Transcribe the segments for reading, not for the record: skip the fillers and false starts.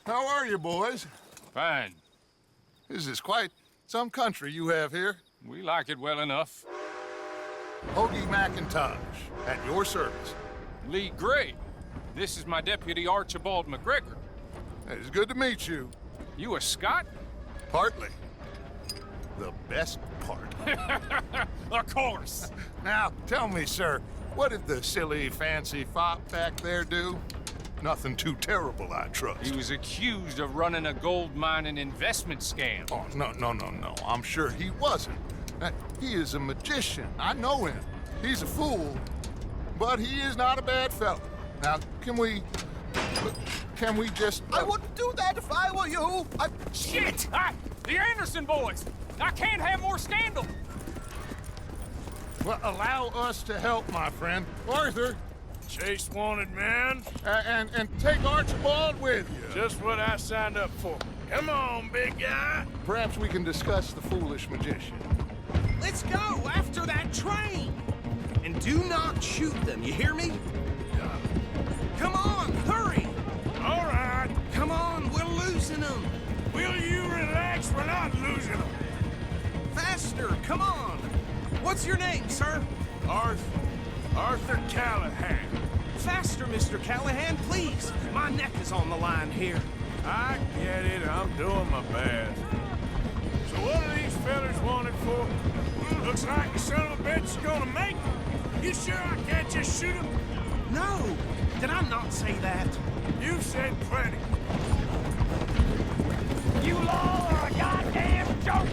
How are you, boys? Fine. This is quite some country you have here. We like it well enough. Hoagie McIntosh, at your service. Lee Gray. This is my deputy, Archibald McGregor. It's good to meet you. You a Scot? Partly. The best part. Of course. Now, tell me, sir, what did the silly, fancy fop back there do? Nothing too terrible, I trust. He was accused of running a gold mining investment scam. Oh, no. I'm sure he wasn't. He is a magician. I know him. He's a fool, but he is not a bad fellow. Now, can we just... I wouldn't do that if I were you. Shit! The Anderson boys! I can't have more scandal! Well, allow us to help, my friend. Arthur, Chase wanted man. and take Archibald with you. Just what I signed up for. Come on, big guy. Perhaps we can discuss the foolish magician. Let's go after that train. And do not shoot them, you hear me? Come on, hurry. All right. Come on, we're losing them. Will you relax? We're not losing them. Faster, come on. What's your name, sir? Arthur Callahan. Faster, Mr. Callahan, please. My neck is on the line here. I get it. I'm doing my best. So what are these fellas wanted for? Looks like the son of a bitch is gonna make it. You sure I can't just shoot him? No, did I not say that? You've said plenty. You law are a goddamn joke!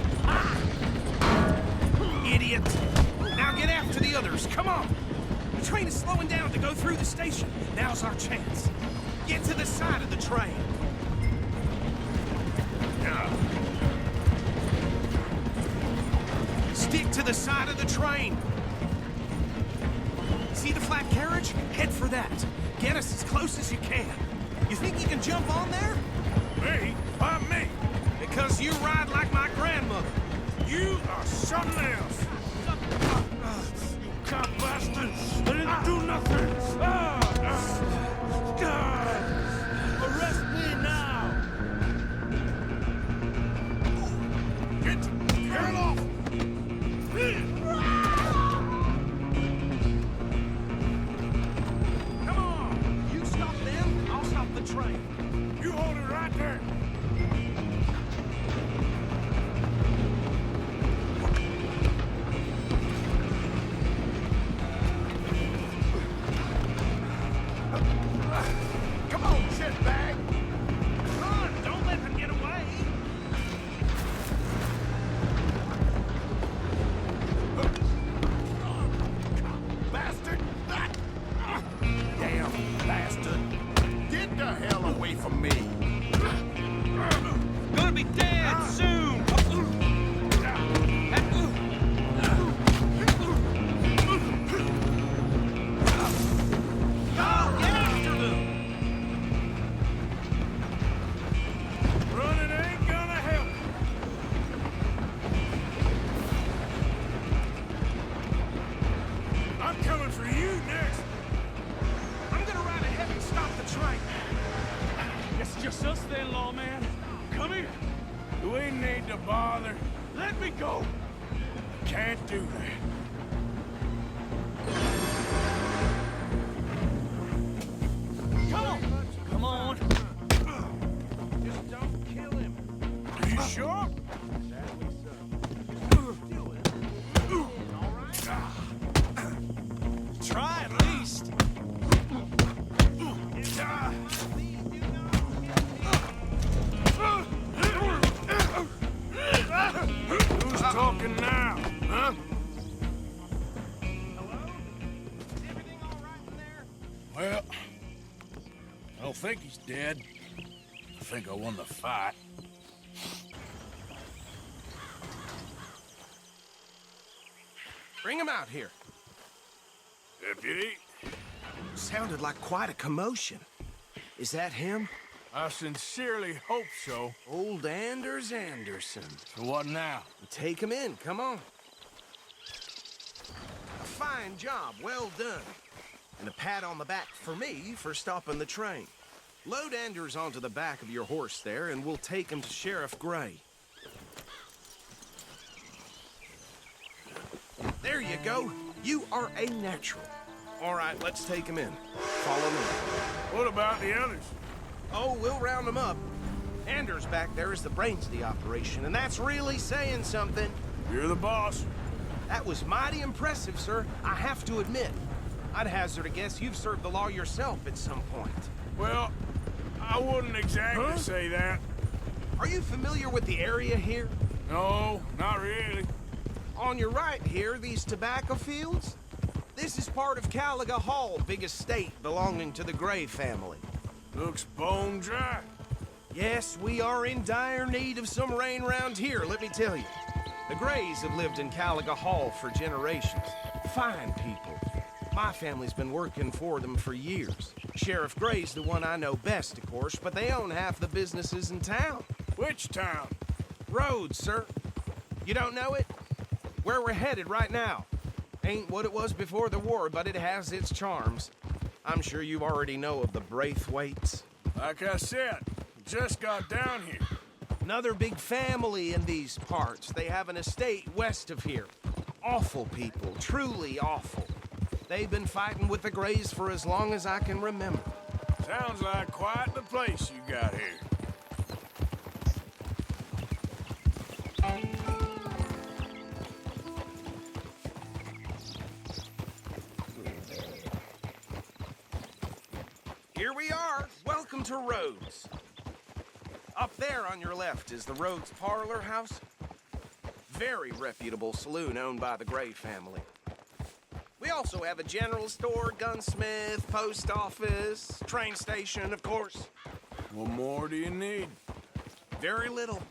Idiot. Now get after the others, come on. The train is slowing down to go through the station. Now's our chance. Get to the side of the train. Stick to the side of the train. See the flat carriage? Head for that. Get us as close as you can. You think you can jump on there? Me? Why me? Because you ride like my grandmother. You are something else. You cop bastard! I didn't do nothing! Arrest me now! Get off! Come on! You stop them, I'll stop the train. You hold it right there! Come on, shitbag! Come on, don't let them get away! Bastard! Damn bastard! Get the hell away from me! Gonna be dead soon! Go, get after them! Running ain't gonna help. I'm coming for you next. I'm gonna ride ahead and stop the train. It's just us then, lawman. Come here. Do we need to bother? Let me go. Can't do that. Come on. Come on. Just don't kill him. Are you sure? Try at least. Who's talking now? Huh? Hello? Is everything all right in there? Well, I don't think he's dead. I think I won the fight. Bring him out here. Deputy, Sounded like quite a commotion. Is that him? I sincerely hope so. Old Anders Anderson. So what now? Take him in, come on. A fine job, well done. And a pat on the back for me for stopping the train. Load Anders onto the back of your horse there, and we'll take him to Sheriff Gray. There you go. You are a natural. All right, let's take him in. Follow me. What about the others? Oh, we'll round them up. Anders back there is the brains of the operation, and that's really saying something. You're the boss. That was mighty impressive, sir. I have to admit. I'd hazard a guess you've served the law yourself at some point. Well, I wouldn't exactly say that. Are you familiar with the area here? No, not really. On your right here, these tobacco fields? This is part of Caliga Hall, big estate belonging to the Gray family. Looks bone dry. Yes, we are in dire need of some rain round here, let me tell you. The Grays have lived in Caliga Hall for generations. Fine people. My family's been working for them for years. Sheriff Gray's the one I know best, of course, but they own half the businesses in town. Which town? Rhodes, sir. You don't know it? Where we're headed right now. Ain't what it was before the war, but it has its charms. I'm sure you already know of the Braithwaites. Like I said, just got down here. Another big family in these parts. They have an estate west of here. Awful people, truly awful. They've been fighting with the Grays for as long as I can remember. Sounds like quite the place you got here. Here we are. Welcome to Rhodes. Up there on your left is the Rhodes Parlor House. Very reputable saloon owned by the Gray family. We also have a general store, gunsmith, post office, train station, of course. What more do you need? Very little.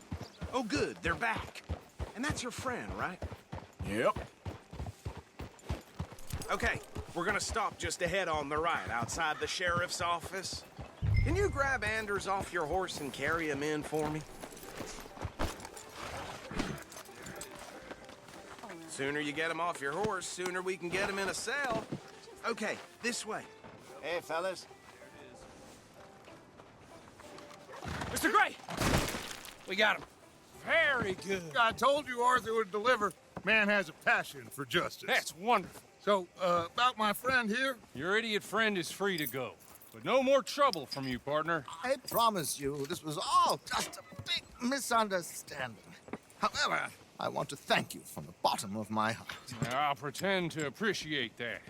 Oh, good, they're back. And that's your friend, right? Yep. Okay, we're gonna stop just ahead on the right, outside the sheriff's office. Can you grab Anders off your horse and carry him in for me? Sooner you get him off your horse, sooner we can get him in a cell. Okay, this way. Hey, fellas. Mr. Gray! We got him. Very good. I told you Arthur would deliver. Man has a passion for justice. That's wonderful. So, about my friend here? Your idiot friend is free to go. But no more trouble from you, partner. I promise you, this was all just a big misunderstanding. However, I want to thank you from the bottom of my heart. I'll pretend to appreciate that.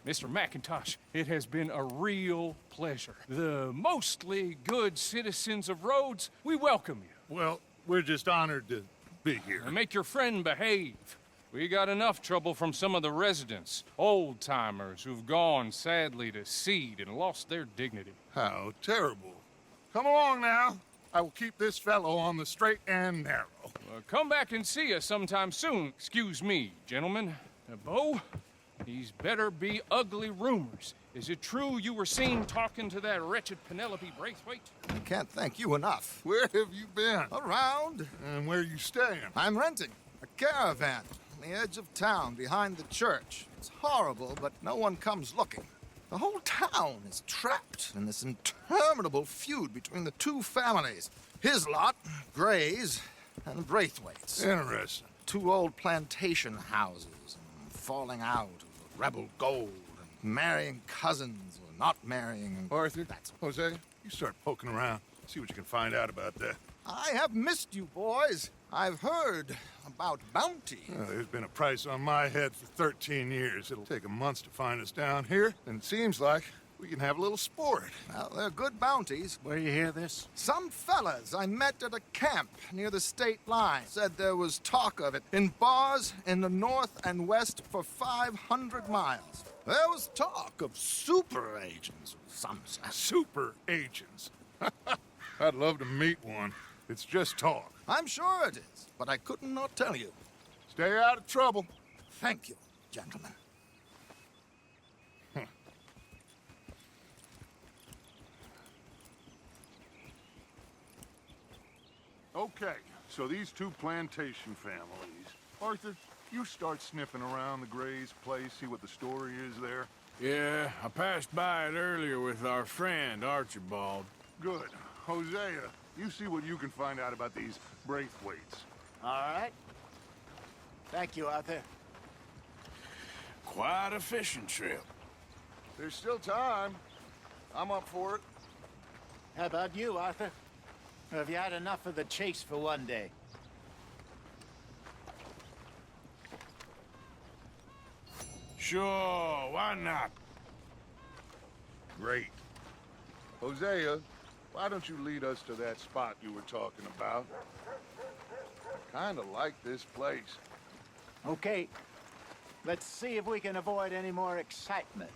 Mr. McIntosh, it has been a real pleasure. The mostly good citizens of Rhodes, we welcome you. Well, we're just honored to be here. And make your friend behave. We got enough trouble from some of the residents, old-timers who've gone, sadly, to seed and lost their dignity. How terrible. Come along now. I will keep this fellow on the straight and narrow. Come back and see us sometime soon. Excuse me, gentlemen. Bo, these better be ugly rumors. Is it true you were seen talking to that wretched Penelope Braithwaite? I can't thank you enough. Where have you been? Around, And where you staying? I'm renting a caravan on the edge of town behind the church. It's horrible, but no one comes looking. The whole town is trapped in this interminable feud between the two families. His lot, Gray's, and Braithwaite's. Interesting. Two old plantation houses, and falling out over rebel gold, and marrying cousins or not marrying. And Arthur, Jose, you start poking around. See what you can find out about that. I have missed you, boys. I've heard about bounty. There's been a price on my head for 13 years. It'll take 'em months to find us down here, and it seems like we can have a little sport. Well, they're good bounties. Where you hear this? Some fellas I met at a camp near the state line said there was talk of it in bars in the north and west for 500 miles. There was talk of super agents of some sort. Super agents. I'd love to meet one. It's just talk. I'm sure it is, but I couldn't not tell you. Stay out of trouble. Thank you, gentlemen. Okay, so these two plantation families. Arthur, you start sniffing around the Gray's place, see what the story is there. Yeah, I passed by it earlier with our friend, Archibald. Good. Hosea, you see what you can find out about these Braithwaites. All right. Thank you, Arthur. Quite a fishing trip. There's still time. I'm up for it. How about you, Arthur? Or have you had enough of the chase for one day? Sure, why not? Great. Hosea, why don't you lead us to that spot you were talking about? I kinda like this place. Okay. Let's see if we can avoid any more excitement.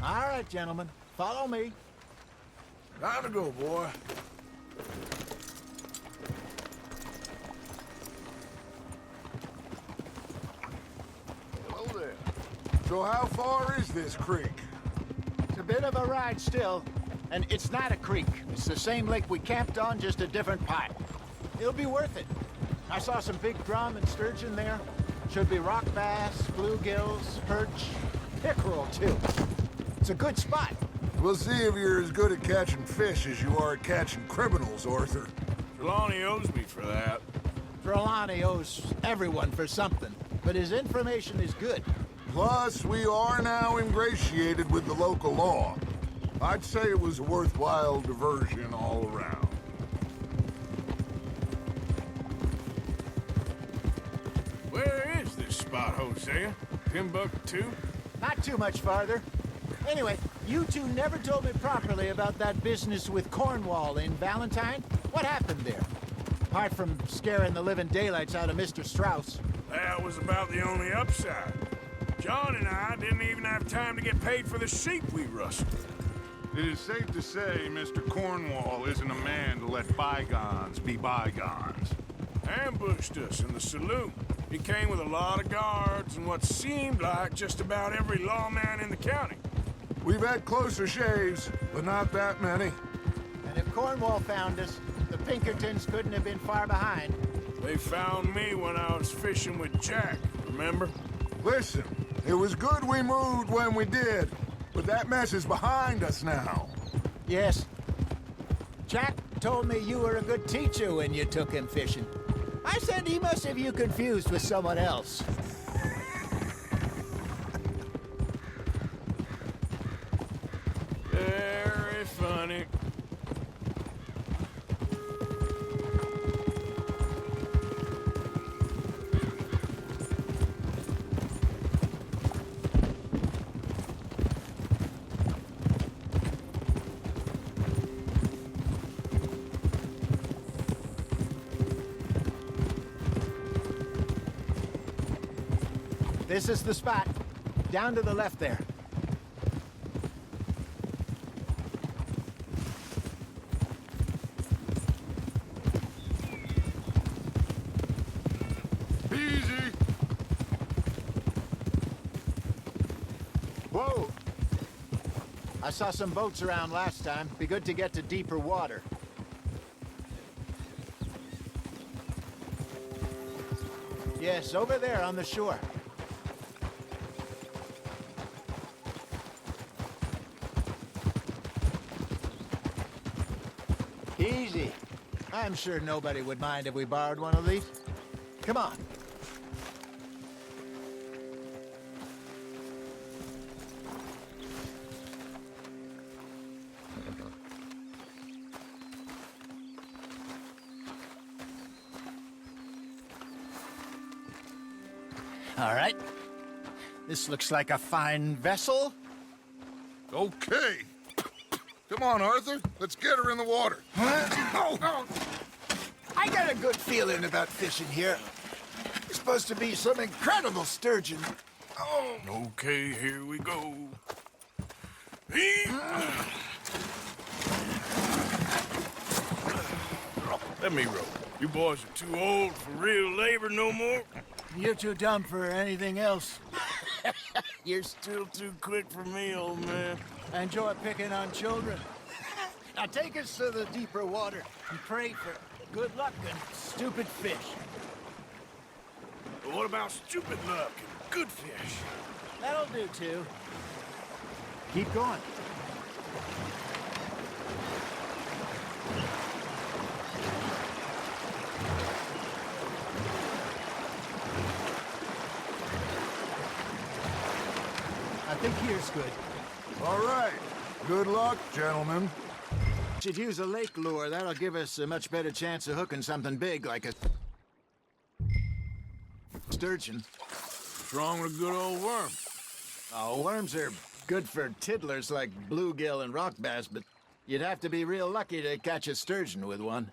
All right, gentlemen. Follow me. Time to go, boy. Hello there. So how far is this creek? It's a bit of a ride still, and it's not a creek. It's the same lake we camped on, just a different part. It'll be worth it. I saw some big drum and sturgeon there. Should be rock bass, bluegills, perch, pickerel too. It's a good spot. We'll see if you're as good at catching fish as you are at catching criminals, Arthur. Trelawney owes me for that. Trelawney owes everyone for something, but his information is good. Plus, we are now ingratiated with the local law. I'd say it was a worthwhile diversion all around. Where is this spot, Hosea? Timbuktu? Not too much farther. Anyway, you two never told me properly about that business with Cornwall in Valentine. What happened there? Apart from scaring the living daylights out of Mr. Strauss. That was about the only upside. John and I didn't even have time to get paid for the sheep we rustled. It is safe to say Mr. Cornwall isn't a man to let bygones be bygones. Ambushed us in the saloon. He came with a lot of guards and what seemed like just about every lawman in the county. We've had closer shaves, but not that many. And if Cornwall found us, the Pinkertons couldn't have been far behind. They found me when I was fishing with Jack, remember? Listen, it was good we moved when we did, but that mess is behind us now. Yes. Jack told me you were a good teacher when you took him fishing. I said he must have you confused with someone else. Very funny. This is the spot. Down to the left there. Easy. Whoa. I saw some boats around last time. Be good to get to deeper water. Yes, over there on the shore. Easy. I'm sure nobody would mind if we borrowed one of these. Come on. All right. This looks like a fine vessel. Okay. Come on, Arthur. Let's get her in the water. Oh, I got a good feeling about fishing here. It's supposed to be some incredible sturgeon. Oh, Okay, here we go. Let me row. You boys are too old for real labor no more. You're too dumb for anything else. You're still too quick for me, old man. Enjoy picking on children. Now take us to the deeper water and pray for good luck and stupid fish. But what about stupid luck and good fish? That'll do, too. Keep going. I think here's good. All right. Good luck, gentlemen. Should use a lake lure. That'll give us a much better chance of hooking something big like a sturgeon. What's wrong with a good old worm? Oh, worms are good for tiddlers like bluegill and rock bass, but you'd have to be real lucky to catch a sturgeon with one.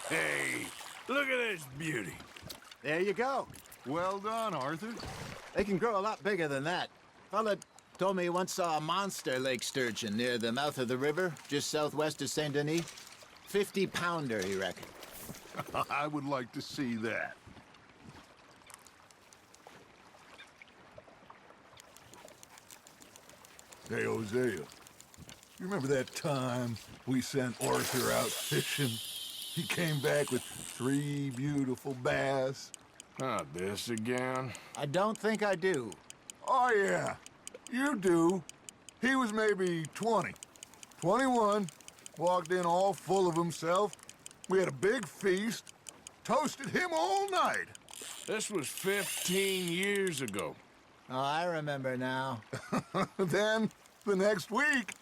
Hey, look at this beauty. There you go. Well done, Arthur. They can grow a lot bigger than that. Fella told me he once saw a monster lake sturgeon near the mouth of the river, just southwest of Saint Denis. 50-pounder, he reckoned. I would like to see that. Hey, Hosea. You remember that time we sent Arthur out fishing? He came back with 3 beautiful bass. Not this again. I don't think I do. Oh, yeah. You do. He was maybe 20. 21. Walked in all full of himself. We had a big feast. Toasted him all night. This was 15 years ago. Oh, I remember now. Then, the next week,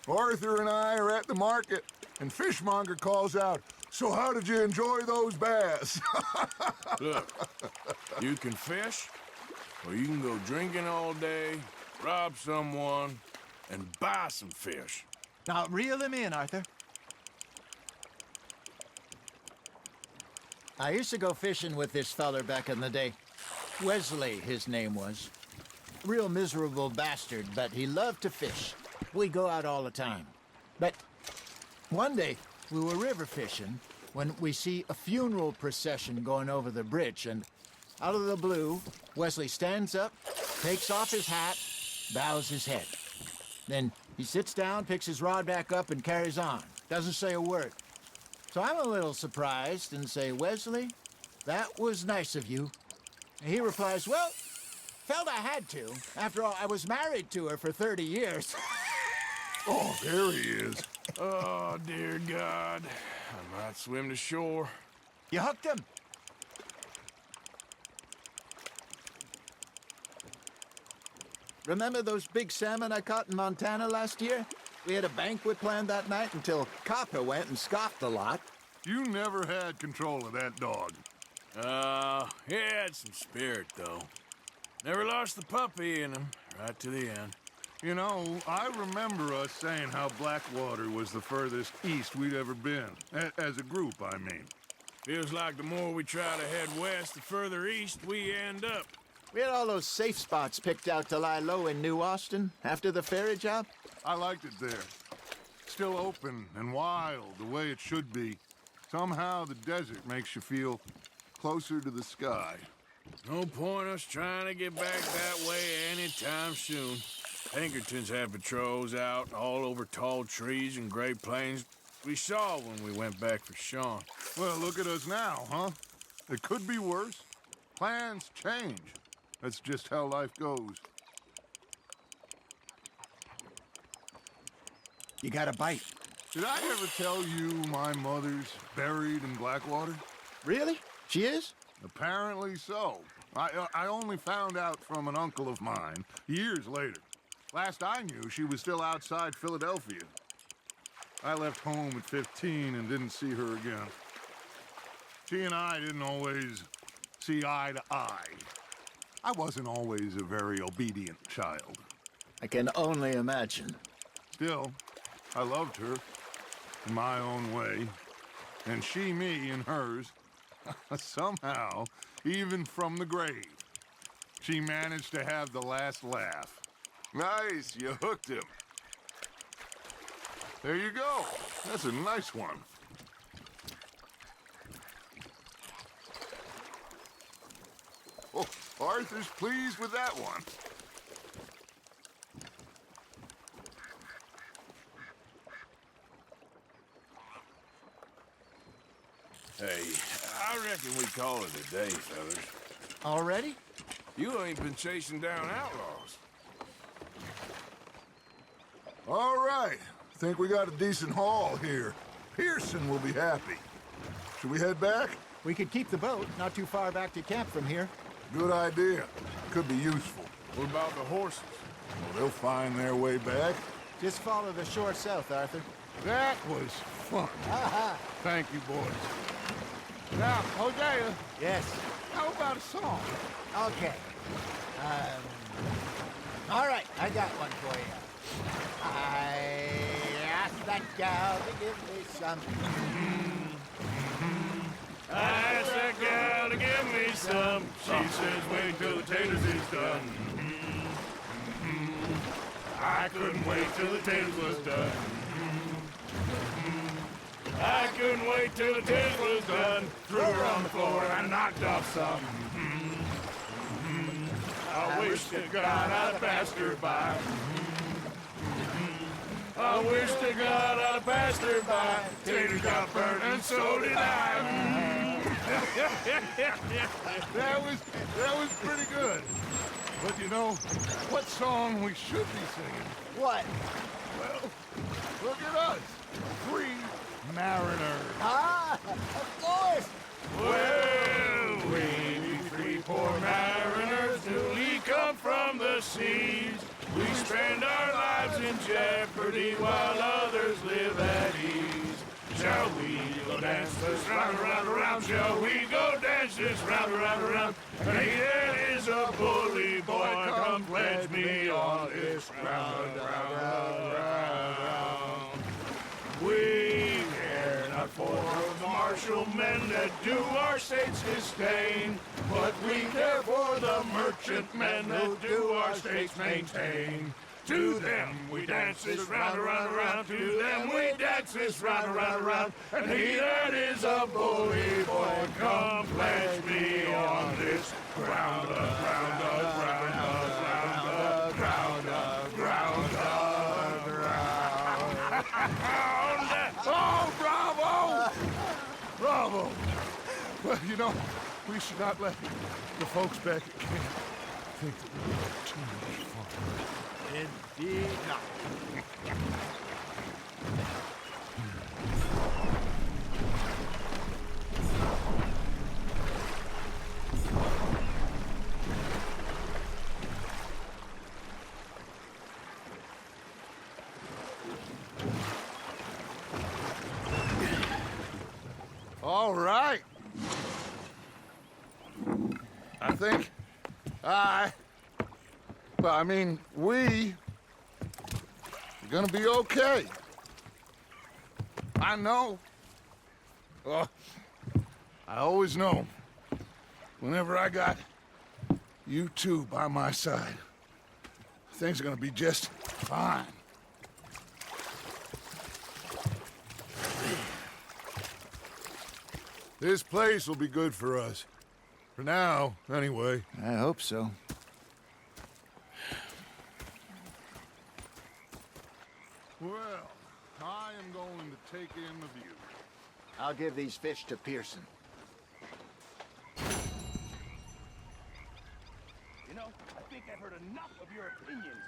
Arthur and I are at the market, and Fishmonger calls out, "So how did you enjoy those bass?" Look, you can fish, or you can go drinking all day, rob someone, and buy some fish. Now, reel him in, Arthur. I used to go fishing with this feller back in the day. Wesley, his name was. Real miserable bastard, but he loved to fish. We go out all the time. But one day, we were river fishing when we see a funeral procession going over the bridge, and out of the blue, Wesley stands up, takes off his hat, bows his head. Then he sits down, picks his rod back up, and carries on. Doesn't say a word. So I'm a little surprised and say, "Wesley, that was nice of you." And he replies, "Well, felt I had to. After all, I was married to her for 30 years. Oh, there he is. Oh, dear God. I might swim to shore. You hooked him. Remember those big salmon I caught in Montana last year? We had a banquet planned that night until Copper went and scoffed a lot. You never had control of that dog. He had some spirit, though. Never lost the puppy in him, right to the end. You know, I remember us saying how Blackwater was the furthest east we'd ever been. As a group, I mean. Feels like the more we try to head west, the further east we end up. We had all those safe spots picked out to lie low in New Austin after the ferry job. I liked it there. Still open and wild, the way it should be. Somehow the desert makes you feel closer to the sky. No point us trying to get back that way anytime soon. Pinkertons had patrols out all over tall trees and Great Plains. We saw when we went back for Sean. Well, look at us now, huh? It could be worse. Plans change. That's just how life goes. You got a bite. Did I ever tell you my mother's buried in Blackwater? Really? She is? Apparently so. I only found out from an uncle of mine years later. Last I knew, she was still outside Philadelphia. I left home at 15 and didn't see her again. She and I didn't always see eye to eye. I wasn't always a very obedient child. I can only imagine. Still, I loved her in my own way, and she me in hers. Somehow, even from the grave, she managed to have the last laugh. Nice, you hooked him. There you go. That's a nice one. Oh, Arthur's pleased with that one. Hey, I reckon we call it a day, fellas. Already? You ain't been chasing down outlaws. All right. Think we got a decent haul here. Pearson will be happy. Should we head back? We could keep the boat not too far back to camp from here. Good idea. Could be useful. What about the horses? Well, they'll find their way back. Just follow the shore south, Arthur. That was fun. Thank you, boys. Now, Hosea, Yes. how about a song? Okay. All right, I got one for you. I asked that gal to give me some. I asked that gal to give me some. She says wait till the taters is done. I couldn't wait till the taters was done. I couldn't wait till the taters was done. Threw her on the floor and knocked off some. I wish to God I'd passed her by. I wish to God I'd passed her by. Taters got burnt and so did I. That was pretty good. But you know, what song we should be singing? What? Well, look at us. Three mariners. Ah, of course. Well, we three poor mariners newly come from the seas. We spend our lives in jeopardy while others live at ease. Shall we go dance this round, around, around? Shall we go dance this round, around, around? Hey, there is a bully boy, come pledge me on this round, round, round, round. We care not for the martial men that do our states disdain, but we care for the merchant men that do our states maintain. To them we dance this round, around, around. To them we dance this round, around, around. And he that is a bully boy, come pledge me on this ground, ground, ground, ground, ground, ground, ground. Oh, bravo! Bravo! Well, you know, we should not let the folks back at camp think that we had too much fun. Indeed not. All right. I think we are gonna be okay. I know. I always know. Whenever I got you two by my side, things are gonna be just fine. This place will be good for us. For now, anyway. I hope so. Well, I am going to take in the view. I'll give these fish to Pearson. know, I think I've heard enough of your opinions,